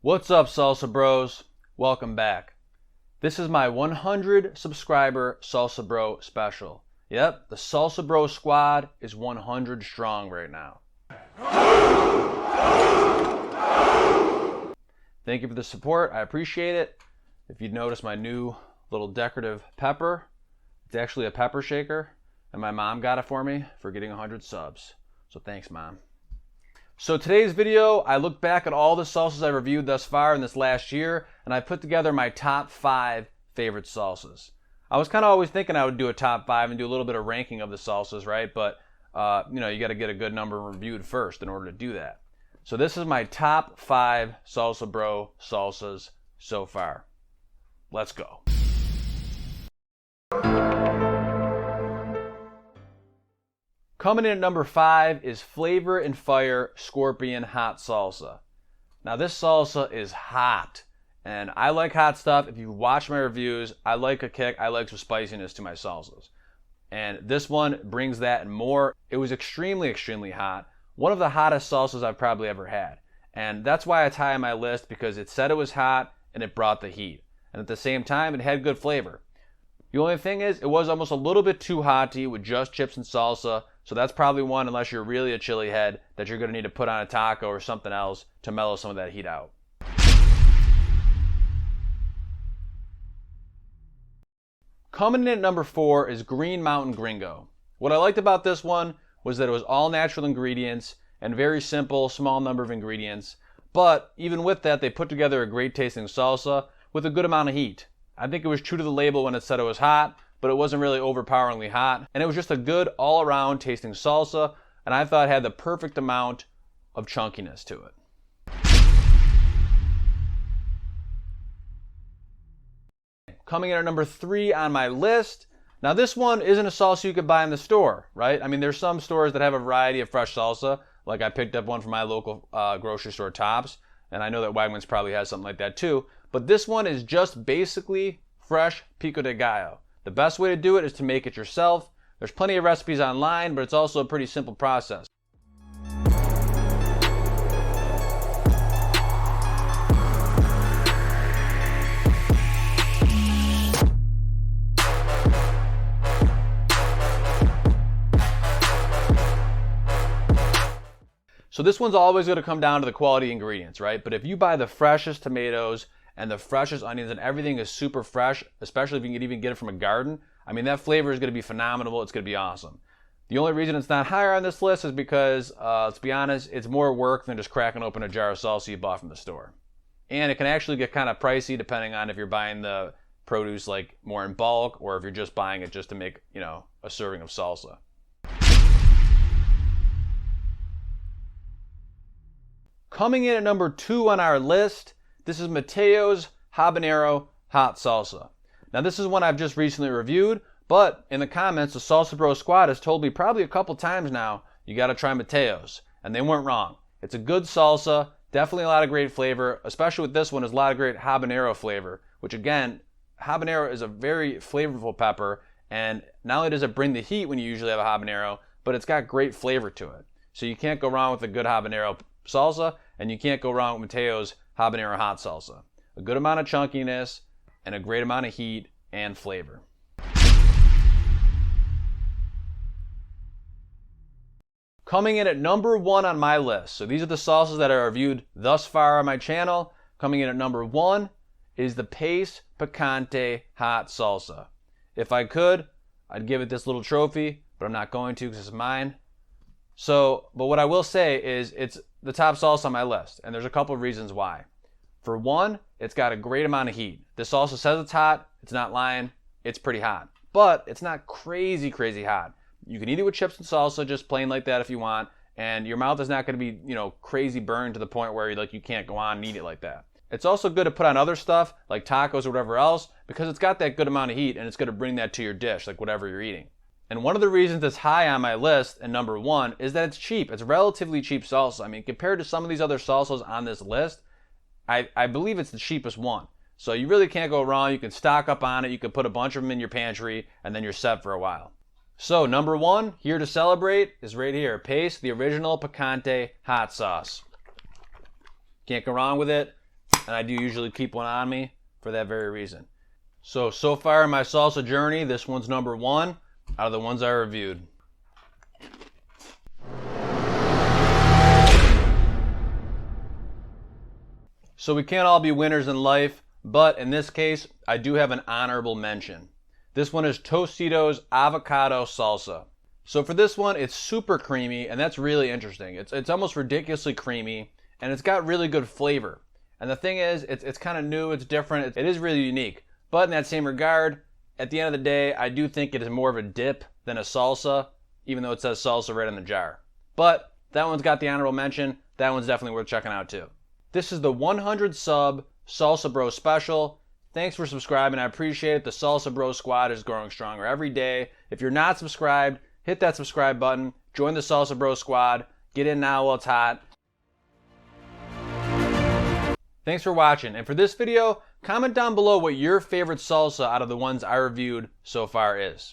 What's up, Salsa Bros? Welcome back. This is my 100 subscriber Salsa Bro special. Yep, the Salsa Bro Squad is 100 strong right now. Thank you for the support. I appreciate it. If you'd notice my new little decorative pepper, it's actually a pepper shaker, and my mom got it for me for getting 100 subs. So thanks, Mom. So today's video, I looked back at all the salsas I reviewed thus far in this last year, and I put together my top 5 favorite salsas. I was kind of always thinking I would do a top 5 and do a little bit of ranking of the salsas, right? But, you got to get a good number reviewed first in order to do that. So this is my top 5 Salsa Bro salsas so far. Let's go. Coming in at number 5 is Flavor and Fire Scorpion Hot Salsa. Now this salsa is hot, and I like hot stuff. If you watch my reviews, I like a kick. I like some spiciness to my salsas. And this one brings that and more. It was extremely, extremely hot. One of the hottest salsas I've probably ever had. And that's why it's high on my list, because it said it was hot and it brought the heat. And at the same time, it had good flavor. The only thing is, it was almost a little bit too hot to eat with just chips and salsa. So that's probably one, unless you're really a chili head, that you're going to need to put on a taco or something else to mellow some of that heat out. Coming in at number 4 is Green Mountain Gringo. What I liked about this one was that it was all natural ingredients and very simple, small number of ingredients. But even with that, they put together a great tasting salsa with a good amount of heat. I think it was true to the label when it said it was hot, but it wasn't really overpoweringly hot. And it was just a good all-around tasting salsa, and I thought it had the perfect amount of chunkiness to it. Coming in at number 3 on my list. Now this one isn't a salsa you could buy in the store, right? I mean, there's some stores that have a variety of fresh salsa. Like I picked up one from my local grocery store, Tops, and I know that Wegmans probably has something like that too. But this one is just basically fresh Pico de Gallo. The best way to do it is to make it yourself. There's plenty of recipes online, but it's also a pretty simple process. So this one's always going to come down to the quality ingredients, right? But if you buy the freshest tomatoes and the freshest onions and everything is super fresh, especially if you can even get it from a garden, I mean, that flavor is going to be phenomenal. It's going to be awesome. The only reason it's not higher on this list is because, let's be honest, it's more work than just cracking open a jar of salsa you bought from the store. And it can actually get kind of pricey depending on if you're buying the produce like more in bulk or if you're just buying it just to make, a serving of salsa. Coming in at number 2 on our list, this is Mateos Habanero Hot Salsa. Now this is one I've just recently reviewed, but in the comments, the Salsa Bro Squad has told me probably a couple times now, you gotta try Mateos, and they weren't wrong. It's a good salsa, definitely a lot of great flavor, especially with this one, there's a lot of great habanero flavor, which again, habanero is a very flavorful pepper, and not only does it bring the heat when you usually have a habanero, but it's got great flavor to it. So you can't go wrong with a good habanero salsa, and you can't go wrong with Mateos Habanero Hot Salsa. A good amount of chunkiness and a great amount of heat and flavor. Coming in at number 1 on my list. So these are the salsas that I reviewed thus far on my channel. Coming in at number 1 is the Pace Picante Hot Salsa. If I could, I'd give it this little trophy, but I'm not going to because it's mine. But what I will say is it's the top salsa on my list, and there's a couple of reasons why. For one, it's got a great amount of heat. This salsa says it's hot, it's not lying, it's pretty hot. But it's not crazy, crazy hot. You can eat it with chips and salsa, just plain like that if you want, and your mouth is not going to be, crazy burned to the point where you can't go on and eat it like that. It's also good to put on other stuff, like tacos or whatever else, because it's got that good amount of heat, and it's going to bring that to your dish, like whatever you're eating. And one of the reasons it's high on my list and number 1 is that it's cheap. It's relatively cheap salsa. I mean, compared to some of these other salsas on this list, I believe it's the cheapest one. So you really can't go wrong. You can stock up on it. You can put a bunch of them in your pantry, and then you're set for a while. So number 1, here to celebrate, is right here. Pace, the original Picante hot sauce. Can't go wrong with it. and I do usually keep one on me for that very reason. So far in my salsa journey, this one's number 1 out of the ones I reviewed. So we can't all be winners in life, but in this case, I do have an honorable mention. This one is Tostitos Avocado Salsa. So for this one, it's super creamy, and that's really interesting. It's almost ridiculously creamy, and it's got really good flavor. And the thing is, it's kind of new, it's different, it is really unique. But in that same regard, at the end of the day, I do think it is more of a dip than a salsa, even though it says salsa right in the jar. But that one's got the honorable mention. That one's definitely worth checking out too. This is the 100 sub Salsa Bro special. Thanks for subscribing. I appreciate it. The Salsa Bro Squad is growing stronger every day. If you're not subscribed, hit that subscribe button. Join the Salsa Bro Squad. Get in now while it's hot. Thanks for watching. And for this video, comment down below what your favorite salsa out of the ones I reviewed so far is.